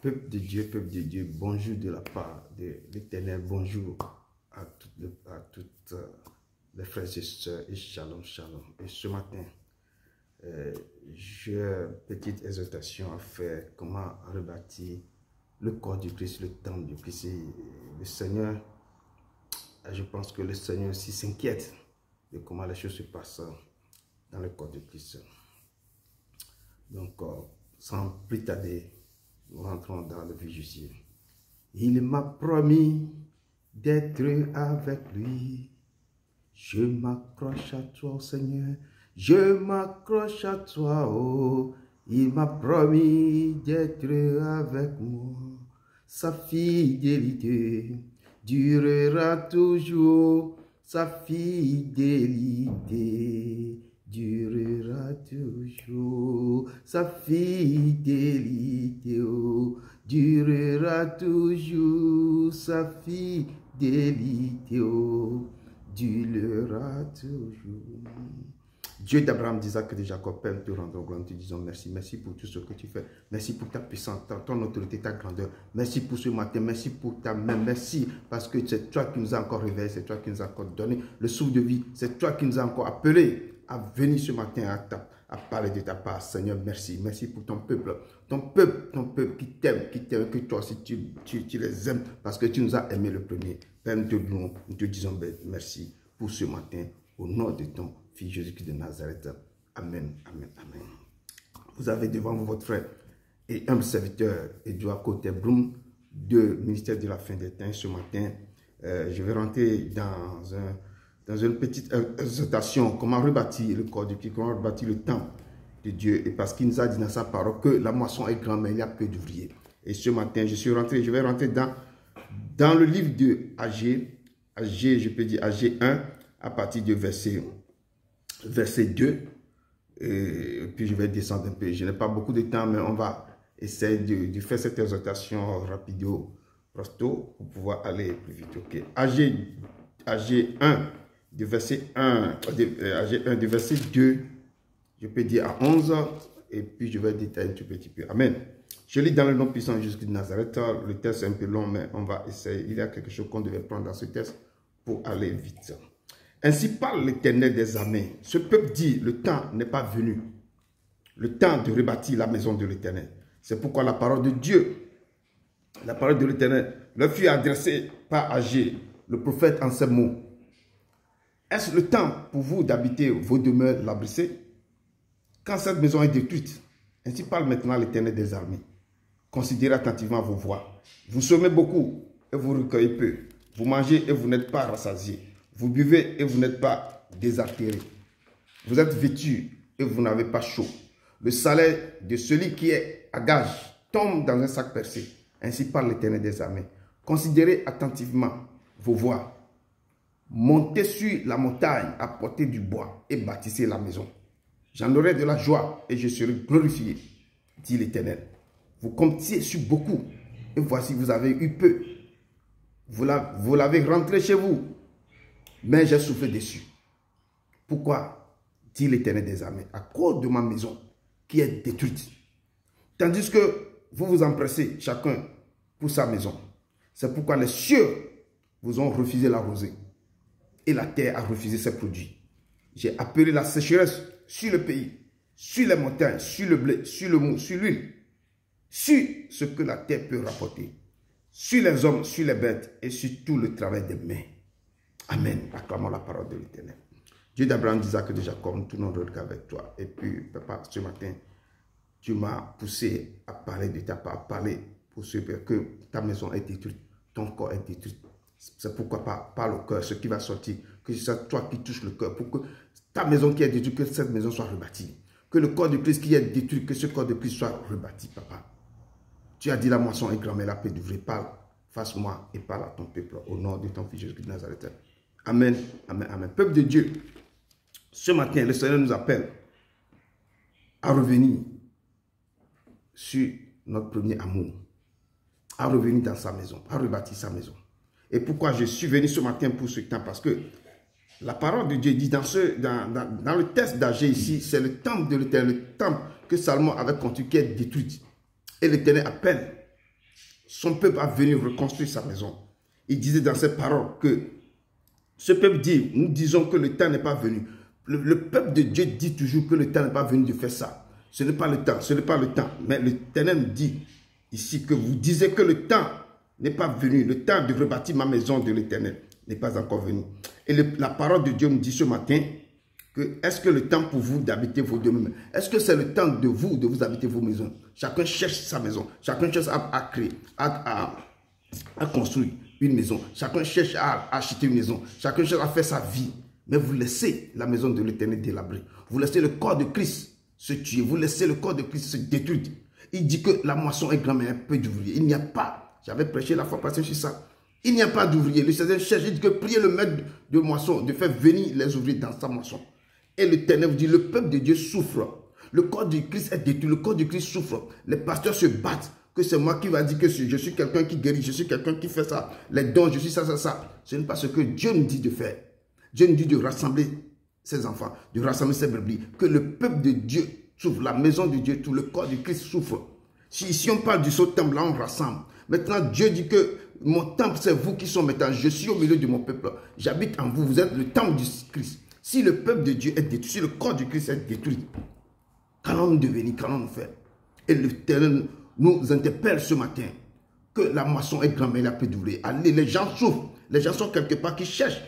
peuple de Dieu, bonjour de la part de l'Éternel, bonjour à toutes les frères et sœurs, et shalom, shalom. Et ce matin, j'ai une petite exhortation à faire, comment rebâtir le corps du Christ, le temple du Christ. Le Seigneur, je pense que le Seigneur aussi s'inquiète de comment les choses se passent dans le corps du Christ. Donc, sans plus tarder, nous rentrons dans le vif du sujet. Il m'a promis d'être avec lui. Je m'accroche à toi, Seigneur. Je m'accroche à toi, oh. Il m'a promis d'être avec moi. Sa fidélité durera toujours. Sa fidélité durera toujours. Sa fidélité, oh, durera toujours. Sa fidélité, oh, durera toujours. Dieu d'Abraham, d'Isaac et de Jacob, Père, nous te rendons gloire, nous te disons merci. Merci pour tout ce que tu fais. Merci pour ta puissance, ton autorité, ta grandeur. Merci pour ce matin, merci pour ta main. Merci parce que c'est toi qui nous as encore réveillés, c'est toi qui nous as encore donné le souffle de vie. C'est toi qui nous as encore appelés à venir ce matin à parler de ta part. Seigneur, merci. Merci pour ton peuple qui t'aime, que toi aussi tu les aimes parce que tu nous as aimés le premier. Père, nous te disons merci pour ce matin au nom de ton Fils Jésus-Christ de Nazareth. Amen, amen, amen. Vous avez devant vous votre frère et humble serviteur Edouard Côté-Broum de ministère de la fin des temps. Ce matin, je vais rentrer dans une petite exhortation, comment rebâtir le corps du Christ, comment rebâtir le temple de Dieu. Et parce qu'il nous a dit dans sa parole que la moisson est grande, mais il y a peu d'ouvriers. Et ce matin, je vais rentrer dans le livre de Agé, je peux dire Agé 1, à partir du verset 2. Et puis je vais descendre un peu. Je n'ai pas beaucoup de temps, mais on va essayer de faire cette exhortation rapido, presto, pour pouvoir aller plus vite. Ok. Agé 1, du verset 1, Agé 1, du verset 2, je peux dire à 11, et puis je vais détailler un tout petit peu. Amen. Je lis dans le nom puissant de Jésus de Nazareth. Le texte est un peu long, mais on va essayer. Il y a quelque chose qu'on devait prendre dans ce texte pour aller vite. Ainsi parle l'Éternel des armées. Ce peuple dit, le temps n'est pas venu. Le temps de rebâtir la maison de l'Éternel. C'est pourquoi la parole de Dieu, la parole de l'Éternel, leur fut adressée par Agé, le prophète, en ces mots. Est-ce le temps pour vous d'habiter vos demeures labrissées? Quand cette maison est détruite, ainsi parle maintenant l'Éternel des armées. Considérez attentivement vos voies. Vous semez beaucoup et vous recueillez peu. Vous mangez et vous n'êtes pas rassasiés. Vous buvez et vous n'êtes pas désartérés. Vous êtes vêtus et vous n'avez pas chaud. Le salaire de celui qui est à gage tombe dans un sac percé. Ainsi parle l'Éternel des armées. Considérez attentivement vos voies. Montez sur la montagne, apportez du bois et bâtissez la maison. J'en aurai de la joie et je serai glorifié, dit l'Éternel. Vous comptiez sur beaucoup et voici vous avez eu peu. Vous l'avez rentré chez vous. Mais j'ai soufflé dessus. Pourquoi? Dit l'Éternel des armées. À cause de ma maison qui est détruite. Tandis que vous vous empressez chacun pour sa maison. C'est pourquoi les cieux vous ont refusé la rosée. Et la terre a refusé ses produits. J'ai appelé la sécheresse sur le pays, sur les montagnes, sur le blé, sur le mou, sur l'huile, sur ce que la terre peut rapporter, sur les hommes, sur les bêtes et sur tout le travail des mains. Amen. Acclamons la parole de l'Éternel. Dieu d'Abraham, d'Isaac et de Jacob, nous tournons le regard avec toi. Et puis, papa, ce matin, tu m'as poussé à parler de ta part, à parler pour ce que ta maison est détruite, ton corps est détruit. C'est pourquoi par le cœur, ce qui va sortir, que c'est toi qui touches le cœur, pour que ta maison qui est détruite, que cette maison soit rebâtie. Que le corps de Christ qui est détruit, que ce corps de Christ soit rebâti, papa. Tu as dit la moisson est grande, mais la paix devrait parler. Face-moi et parle à ton peuple au nom de ton Fils Jésus de Nazareth. Amen, amen, amen. Peuple de Dieu, ce matin, le Seigneur nous appelle à revenir sur notre premier amour, à revenir dans sa maison, à rebâtir sa maison. Et pourquoi je suis venu ce matin pour ce temps? Parce que la parole de Dieu dit dans le texte d'Agé ici, c'est le temple de l'Éternel, le temple que Salomon avait construit qui est détruit. Et l'Éternel appelle son peuple a venu reconstruire sa maison. Il disait dans ses paroles que ce peuple dit, nous disons que le temps n'est pas venu. Le peuple de Dieu dit toujours que le temps n'est pas venu de faire ça. Ce n'est pas le temps, ce n'est pas le temps. Mais l'Éternel dit ici que vous disiez que le temps n'est pas venu. Le temps de rebâtir ma maison de l'Éternel n'est pas encore venu. Et la parole de Dieu nous dit ce matin que est-ce que le temps pour vous d'habiter vos demeures? Est-ce que c'est le temps de vous habiter vos maisons? Chacun cherche sa maison. Chacun cherche à créer, à construire une maison. Chacun cherche à acheter une maison. Chacun cherche à faire sa vie. Mais vous laissez la maison de l'Éternel délabrée. Vous laissez le corps de Christ se tuer. Vous laissez le corps de Christ se détruire. Il dit que la moisson est grande, mais il y a peu d'ouvriers. Il n'y a pas. J'avais prêché la fois passée sur ça. Il n'y a pas d'ouvriers. Le Seigneur cherche. Il dit que priez le maître de moisson, de faire venir les ouvriers dans sa moisson. Et l'Éternel vous dit, le peuple de Dieu souffre. Le corps de Christ est détruit. Le corps de Christ souffre. Les pasteurs se battent. Que c'est moi qui va dire que je suis quelqu'un qui guérit. Je suis quelqu'un qui fait ça. Les dons, je suis ça. Ce n'est pas ce que Dieu nous dit de faire. Dieu nous dit de rassembler ses enfants, de rassembler ses brebis. Que le peuple de Dieu souffre. La maison de Dieu, tout le corps de Christ souffre. Si on parle du saut temple, là on rassemble. Maintenant, Dieu dit que mon temple, c'est vous qui sont maintenant. Je suis au milieu de mon peuple. J'habite en vous. Vous êtes le temple du Christ. Si le peuple de Dieu est détruit, si le corps du Christ est détruit, qu'allons-nous devenir, qu'allons-nous faire? Et l'Éternel nous interpelle ce matin que la moisson est grande, mais il y a peu d'ouvriers. Allez, les gens souffrent. Les gens sont quelque part qui cherchent.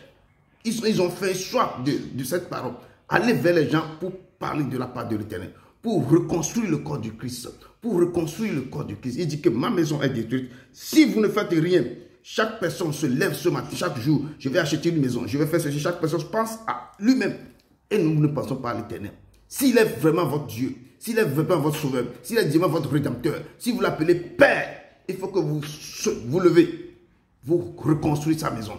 Ils ont fait soif de cette parole. Allez vers les gens pour parler de la part de l'Éternel, pour reconstruire le corps du Christ, pour reconstruire le corps du Christ. Il dit que ma maison est détruite. Si vous ne faites rien, chaque personne se lève ce matin, chaque jour, je vais acheter une maison, je vais faire ceci. Chaque personne pense à lui-même. Et nous ne pensons pas à l'Éternel. S'il est vraiment votre Dieu, s'il est vraiment votre sauveur, s'il est vraiment votre rédempteur, si vous l'appelez Père, il faut que vous levez, vous reconstruisez sa maison.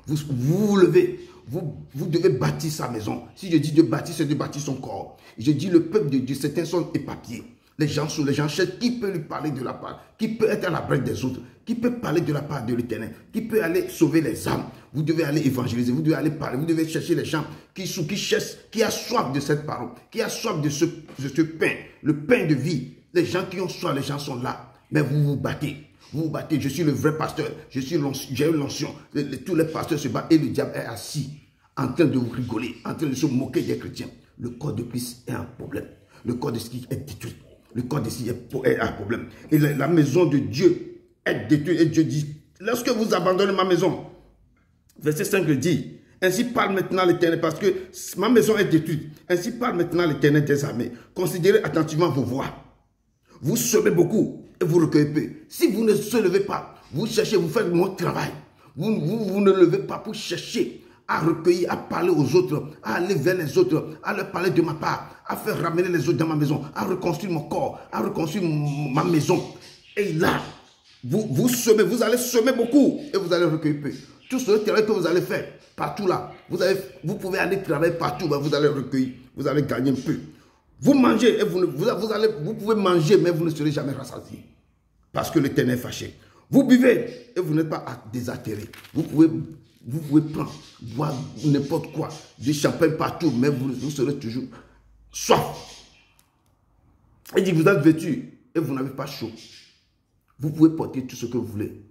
Vous levez, vous devez bâtir sa maison. Si je dis de bâtir, c'est de bâtir son corps. Je dis le peuple de Dieu, certains sont éparpillés. Les gens cherchent qui peut lui parler de la part, qui peut être à la brèche des autres, qui peut parler de la part de l'Éternel, qui peut aller sauver les âmes. Vous devez aller évangéliser, vous devez aller parler, vous devez chercher les gens qui cherchent, qui a soif de cette parole, qui a soif de ce pain, le pain de vie. Les gens qui ont soif, les gens sont là, mais vous vous battez. Vous vous battez, je suis le vrai pasteur, j'ai eu l'onction. Tous les pasteurs se battent et le diable est assis, en train de vous rigoler, en train de se moquer des chrétiens. Le corps de Christ est un problème. Le corps de Christ est détruit. Le corps de Christ est un problème. Et la maison de Dieu est détruite. Et Dieu dit, lorsque vous abandonnez ma maison, verset 5 le dit, ainsi parle maintenant l'Éternel, parce que ma maison est détruite. Ainsi parle maintenant l'Éternel des armées. Considérez attentivement vos voies. Vous semez beaucoup et vous recueillez peu. Si vous ne se levez pas, vous cherchez, vous faites mon travail. Vous ne levez pas pour chercher à recueillir, à parler aux autres, à aller vers les autres, à leur parler de ma part, à faire ramener les autres dans ma maison, à reconstruire mon corps, à reconstruire ma maison. Et là, vous semez, vous allez semer beaucoup et vous allez recueillir peu. Tout ce travail que vous allez faire, partout là, vous pouvez aller travailler partout, mais vous allez recueillir, vous allez gagner un peu. Vous mangez, et vous pouvez manger, mais vous ne serez jamais rassasié. Parce que l'Éternel est fâché. Vous buvez, et vous n'êtes pas désaltéré. Vous pouvez prendre, boire n'importe quoi, du champagne partout, mais vous serez toujours soif. Il dit, vous êtes vêtus, et vous n'avez pas chaud. Vous pouvez porter tout ce que vous voulez,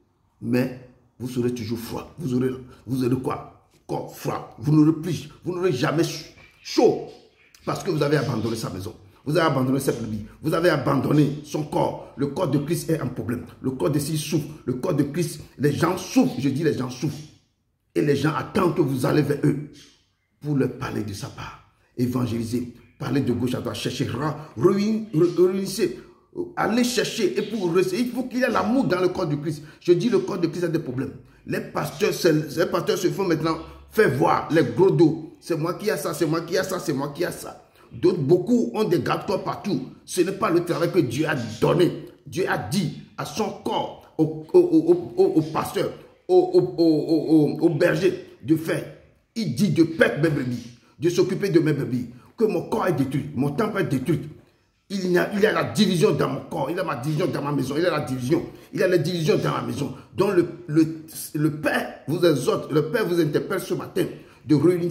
mais vous serez toujours froid. Vous aurez quoi? Corps froid. Vous n'aurez jamais chaud. Parce que vous avez abandonné sa maison. Vous avez abandonné ses brebis. Vous avez abandonné son corps. Le corps de Christ est un problème. Le corps de Christ souffre. Le corps de Christ, les gens souffrent. Je dis les gens souffrent. Et les gens attendent que vous allez vers eux pour leur parler de sa part. Évangéliser. Parler de gauche à droite. Chercher. Réunissez. Allez chercher. Et pour rester, il faut qu'il y ait l'amour dans le corps de Christ. Je dis le corps de Christ a des problèmes. Les pasteurs se font maintenant faire voir les gros dos. C'est moi qui ai ça, c'est moi qui ai ça, c'est moi qui ai ça. D'autres, beaucoup ont des garde-corps partout. Ce n'est pas le travail que Dieu a donné. Dieu a dit à son corps, au pasteur, au berger de faire. Il dit de perdre mes brebis, de s'occuper de mes brebis, que mon corps est détruit, mon temple est détruit. Il y a la division dans mon corps, il y a ma division dans ma maison, il y a la division dans ma maison. Donc le Père vous exhorte, le Père vous interpelle ce matin de réunir,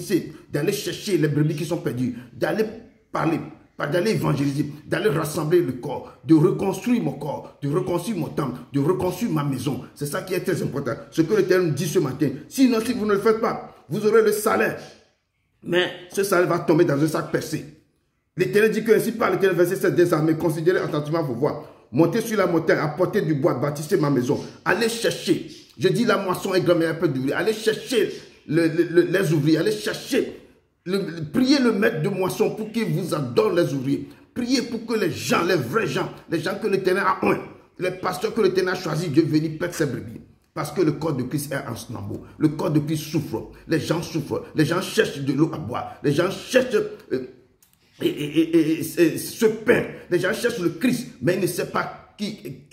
d'aller chercher les brebis qui sont perdues, d'aller parler, d'aller évangéliser, d'aller rassembler le corps, de reconstruire mon corps, de reconstruire mon temple, de reconstruire ma maison. C'est ça qui est très important. Ce que l'Éternel nous dit ce matin. Sinon, si vous ne le faites pas, vous aurez le salaire. Mais ce salaire va tomber dans un sac percé. L'Éternel dit que ainsi par l'Éternel, verset 7, désormais, considérez attentivement vos voies. Montez sur la montagne, apportez du bois, bâtissez ma maison. Allez chercher. Je dis la moisson est grande, mais il y a peu d'ouvriers. Allez chercher les ouvriers. Allez chercher. Priez le maître de moisson pour qu'il vous adore les ouvriers. Priez pour que les gens, les vrais gens, les gens que l'Éternel a oint, les pasteurs que l'Éternel a choisi, Dieu venir perdre ses brebis. Parce que le corps de Christ est en flambeau. Le corps de Christ souffre. Les gens souffrent. Les gens cherchent de l'eau à boire. Les gens cherchent ce pain. Les gens cherchent le Christ, mais ils ne savent pas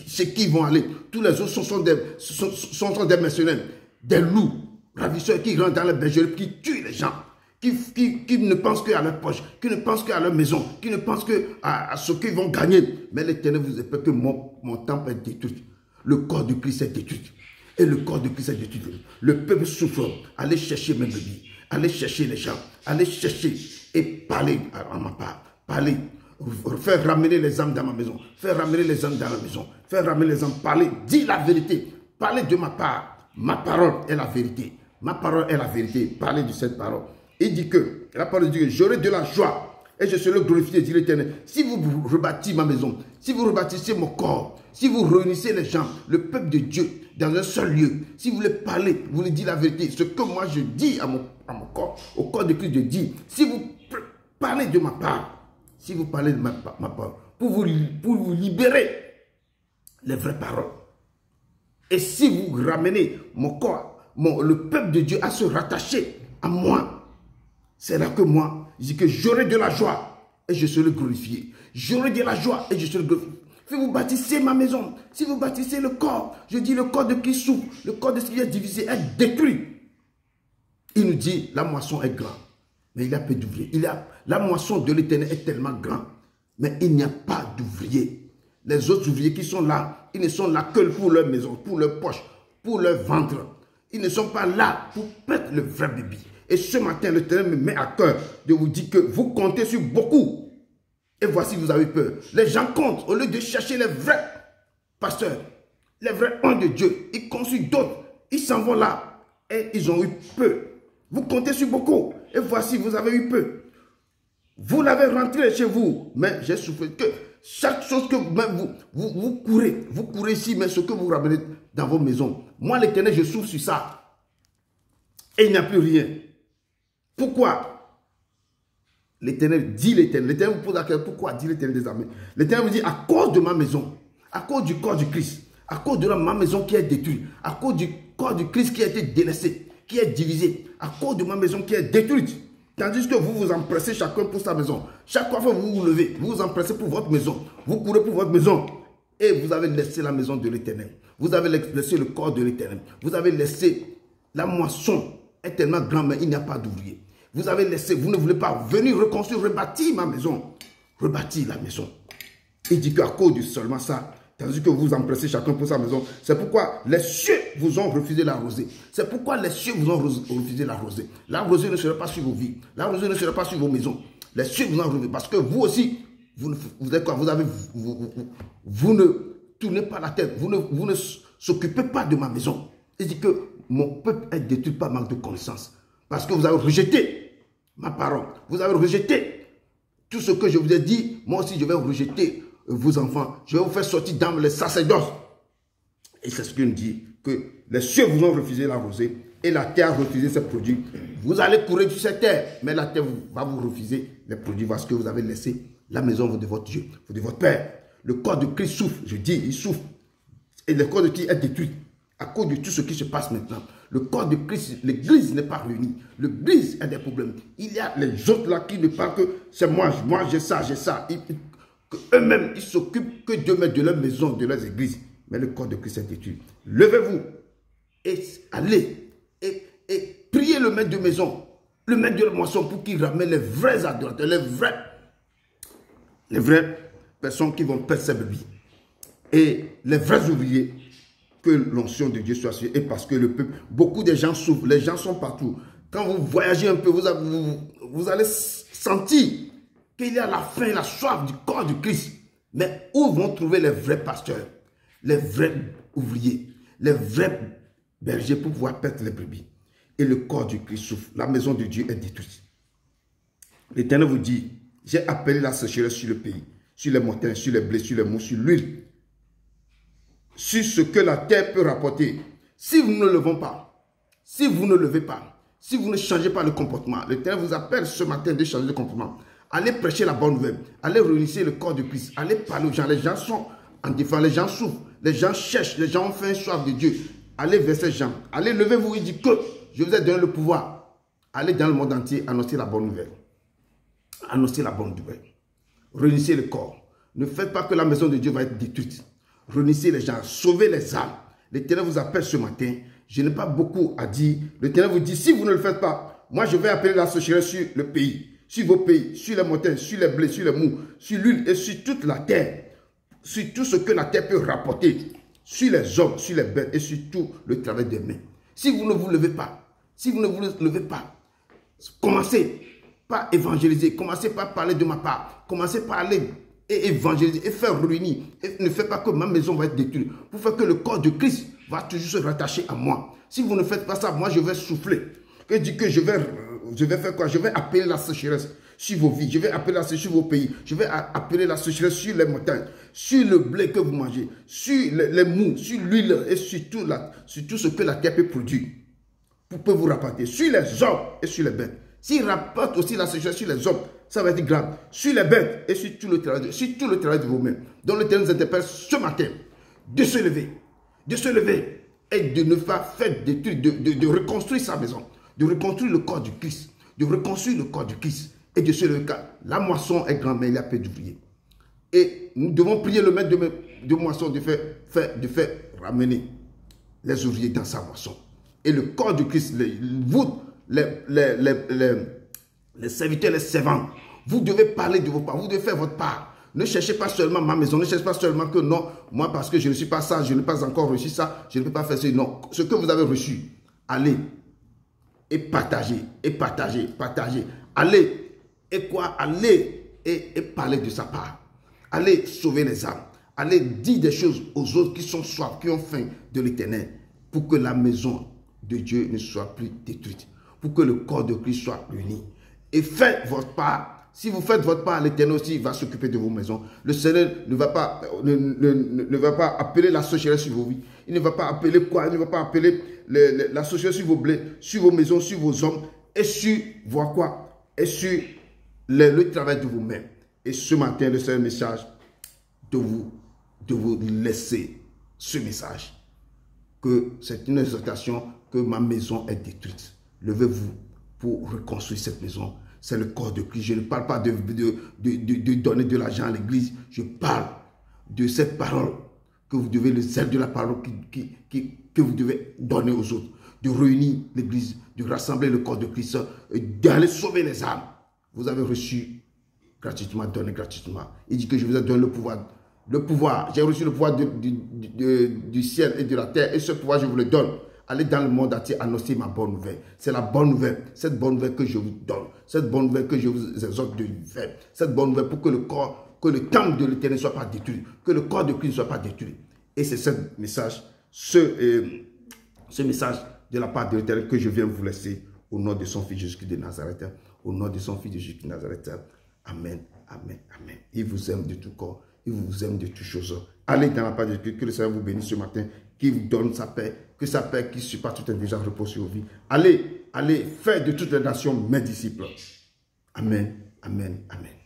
chez qui ils vont aller. Tous les autres sont des mercenaires, des loups, ravisseurs qui rentrent dans les bergeries, qui tuent les gens, qui ne pensent qu'à leur poche, qui ne pensent qu'à leur maison, qui ne pensent qu'à ce qu'ils vont gagner. Mais l'Éternel vous espère que mon temple est détruit. Le corps de Christ est détruit. Et le corps de Christ est détruit. Le peuple souffre. Allez chercher mes bébés. Allez chercher les gens. Allez chercher et parler à ma part. Parler. Faire ramener les âmes dans ma maison. Faire ramener les âmes dans la maison. Faire ramener les âmes. Parler. Dis la vérité. Parlez de ma part. Ma parole est la vérité. Ma parole est la vérité. Parlez de cette parole. Il dit que, la parole dit que j'aurai de la joie et je serai glorifié, dit l'Éternel. Si vous rebâtissez ma maison, si vous rebâtissez mon corps, si vous réunissez les gens, le peuple de Dieu, dans un seul lieu, si vous voulez parler, vous voulez dire la vérité, ce que moi je dis à mon corps, au corps de Christ, je dis, si vous parlez de ma part, si vous parlez de ma parole, pour vous libérer les vraies paroles, et si vous ramenez mon corps, le peuple de Dieu à se rattacher à moi, c'est là que moi, je dis que j'aurai de la joie et je serai glorifié. J'aurai de la joie et je serai glorifié. Si vous bâtissez ma maison, si vous bâtissez le corps, je dis le corps de qui souffre, le corps de ce qui est divisé, est détruit. Il nous dit, la moisson est grande, mais il y a peu d'ouvriers. La moisson de l'Éternel est tellement grande, mais il n'y a pas d'ouvriers. Les autres ouvriers qui sont là, ils ne sont là que pour leur maison, pour leur poche, pour leur ventre. Ils ne sont pas là pour perdre le vrai bébé. Et ce matin, l'Éternel me met à cœur de vous dire que vous comptez sur beaucoup. Et voici, vous avez peur. Les gens comptent, au lieu de chercher les vrais pasteurs, les vrais hommes de Dieu. Ils consultent d'autres. Ils s'en vont là. Et ils ont eu peur. Vous comptez sur beaucoup. Et voici, vous avez eu peur. Vous l'avez rentré chez vous. Mais j'ai souffert que chaque chose que vous courez ici, mais ce que vous ramenez dans vos maisons. Moi, l'Éternel, je souffre sur ça. Et il n'y a plus rien. Pourquoi? L'Éternel dit l'Éternel. L'Éternel vous pose la question, pourquoi dit l'Éternel des armées? L'Éternel vous dit, à cause de ma maison, à cause du corps du Christ, à cause de ma maison qui est détruite, à cause du corps du Christ qui a été délaissé, qui est divisé, à cause de ma maison qui est détruite. Tandis que vous vous empressez chacun pour sa maison. Chaque fois que vous vous levez, vous vous empressez pour votre maison. Vous courez pour votre maison. Et vous avez laissé la maison de l'Éternel. Vous avez laissé le corps de l'Éternel. Vous avez laissé la moisson est tellement grande, mais il n'y a pas d'ouvrier. Vous avez laissé, vous ne voulez pas venir reconstruire, rebâtir ma maison. Rebâtir la maison. Il dit qu'à cause de seulement ça, tandis que vous empressez chacun pour sa maison, c'est pourquoi les cieux vous ont refusé la rosée. C'est pourquoi les cieux vous ont refusé la rosée. La rosée ne sera pas sur vos vies. La rosée ne sera pas sur vos maisons. Les cieux vous ont refusé. Parce que vous aussi, vous êtes quoi? Vous ne tournez pas la tête. Vous ne s'occupez pas de ma maison. Il dit que mon peuple est détruit par manque de connaissance. Parce que vous avez rejeté ma parole. Vous avez rejeté tout ce que je vous ai dit. Moi aussi, je vais rejeter vos enfants. Je vais vous faire sortir dans les sacerdoces. Et c'est ce qu'il nous dit, que les cieux vous ont refusé la rosée et la terre a refusé ses produits. Vous allez courir sur cette terre, mais la terre va vous refuser les produits parce que vous avez laissé la maison de votre Dieu, de votre Père. Le corps de Christ souffre, je dis, il souffre. Et le corps de Christ est détruit à cause de tout ce qui se passe maintenant. Le corps de Christ, l'église n'est pas réunie. L'église a des problèmes. Il y a les autres là qui ne parlent que c'est moi j'ai ça, j'ai ça. Eux-mêmes, ils s'occupent que Dieu met de leur maison, de leurs églises. Mais le corps de Christ est détruit. Levez-vous et allez et priez le maître de maison, le maître de la moisson pour qu'il ramène les vrais adorateurs, les vraies personnes qui vont perdre ses brebis. Et les vrais ouvriers, que l'onction de Dieu soit sur eux. Et parce que le peuple, beaucoup de gens souffrent, les gens sont partout. Quand vous voyagez un peu, vous allez sentir qu'il y a la faim et la soif du corps du Christ. Mais où vont trouver les vrais pasteurs, les vrais ouvriers, les vrais bergers pour pouvoir perdre les brebis? Et le corps du Christ souffre. La maison de Dieu est détruite. L'Éternel vous dit, j'ai appelé la sécheresse sur le pays, sur les montagnes, sur les blés, sur les mous, sur l'huile, sur ce que la terre peut rapporter. Si vous ne levez pas, si vous ne levez pas, si vous ne changez pas le comportement, l'Éternel vous appelle ce matin de changer de comportement. Allez prêcher la bonne nouvelle. Allez réunir le corps de Christ. Allez parler aux gens. Les gens sont en défense. Les gens souffrent. Les gens cherchent. Les gens ont faim, soif de Dieu. Allez vers ces gens. Allez, levez-vous. Il dit que je vous ai donné le pouvoir. Allez dans le monde entier annoncer la bonne nouvelle. Annoncez la bonne nouvelle. Réunissez le corps. Ne faites pas que la maison de Dieu va être détruite. Réunissez les gens. Sauvez les âmes. L'Éternel vous appelle ce matin. Je n'ai pas beaucoup à dire. L'Éternel vous dit, si vous ne le faites pas, moi je vais appeler la sécheresse sur le pays. Sur vos pays, sur les montagnes, sur les blés, sur les mous, sur l'huile et sur toute la terre. Sur tout ce que la terre peut rapporter. Sur les hommes, sur les bêtes et sur tout le travail des mains. Si vous ne vous levez pas, si vous ne vous levez pas, commencez par évangéliser, commencez par parler de ma part, commencez par aller et évangéliser et faire réunir. Et ne faites pas que ma maison va être détruite. Pour faire que le corps de Christ va toujours se rattacher à moi. Si vous ne faites pas ça, moi je vais souffler. Que dit que je vais faire quoi? Je vais appeler la sécheresse sur vos vies. Je vais appeler la sécheresse sur vos pays. Je vais appeler la sécheresse sur les montagnes, sur le blé que vous mangez, sur les mous, sur l'huile et sur tout ce que la terre peut produire. Peut vous rapporter. Sur les hommes et sur les bêtes. S'il rapporte aussi la sécheresse sur les hommes, ça va être grave. Sur les bêtes et sur tout le travail de vos mains. Donc le Seigneur nous interpelle ce matin de se lever et de ne pas faire des trucs, de reconstruire sa maison. De reconstruire le corps du Christ, de reconstruire le corps du Christ et de se lever. La moisson est grande, mais il y a peu d'ouvriers. Et nous devons prier le maître de moisson de faire ramener les ouvriers dans sa moisson. Et le corps du Christ, vous, les serviteurs, les servants, vous devez parler de vos parts, vous devez faire votre part. Ne cherchez pas seulement ma maison, ne cherchez pas seulement que non, moi parce que je ne suis pas ça, je n'ai pas encore reçu ça, je ne peux pas faire ça. Non, ce que vous avez reçu, allez. Et partager, et partager, partager. Allez, et quoi? Allez et parler de sa part. Allez sauver les âmes. Allez dire des choses aux autres qui sont soif, qui ont faim de l'Éternel, pour que la maison de Dieu ne soit plus détruite, pour que le corps de Christ soit uni. Et faites votre part. Si vous faites votre part, l'Éternel aussi va s'occuper de vos maisons. Le Seigneur ne va pas appeler la sécheresse sur vos vies. Il ne va pas appeler quoi? Il ne va pas appeler la sécheresse sur vos blés, sur vos maisons, sur vos hommes et sur vos quoi? Et sur le travail de vos mains. Et ce matin, le Seigneur message de vous laisser ce message. Que c'est une exhortation que ma maison est détruite. Levez-vous pour reconstruire cette maison. C'est le corps de Christ. Je ne parle pas de donner de l'argent à l'église. Je parle de cette parole que vous devez, le zèle de la parole que vous devez donner aux autres. De réunir l'église, de rassembler le corps de Christ, d'aller sauver les âmes. Vous avez reçu gratuitement, donné gratuitement. Il dit que je vous ai donné le pouvoir. Le pouvoir, j'ai reçu le pouvoir du ciel et de la terre. Et ce pouvoir, je vous le donne. Allez dans le monde entier annoncer ma bonne nouvelle. C'est la bonne nouvelle. Cette bonne nouvelle que je vous donne. Cette bonne nouvelle que je vous exhorte de faire. Cette bonne nouvelle pour que le corps, que le temple de l'Éternel ne soit pas détruit. Que le corps de Christ ne soit pas détruit. Et c'est ce message, ce message de la part de l'Éternel que je viens vous laisser au nom de son Fils Jésus-Christ de Nazareth. Au nom de son Fils Jésus-Christ de Nazareth. Amen, amen, amen. Il vous aime de tout corps. Il vous aime de toutes choses. Allez dans la part de Dieu. Que le Seigneur vous bénisse ce matin. Qu'il vous donne sa paix. Que sa paix qui surpasse toute intelligence repose sur vos vies. Allez, allez, faites de toutes les nations mes disciples. Amen, amen, amen.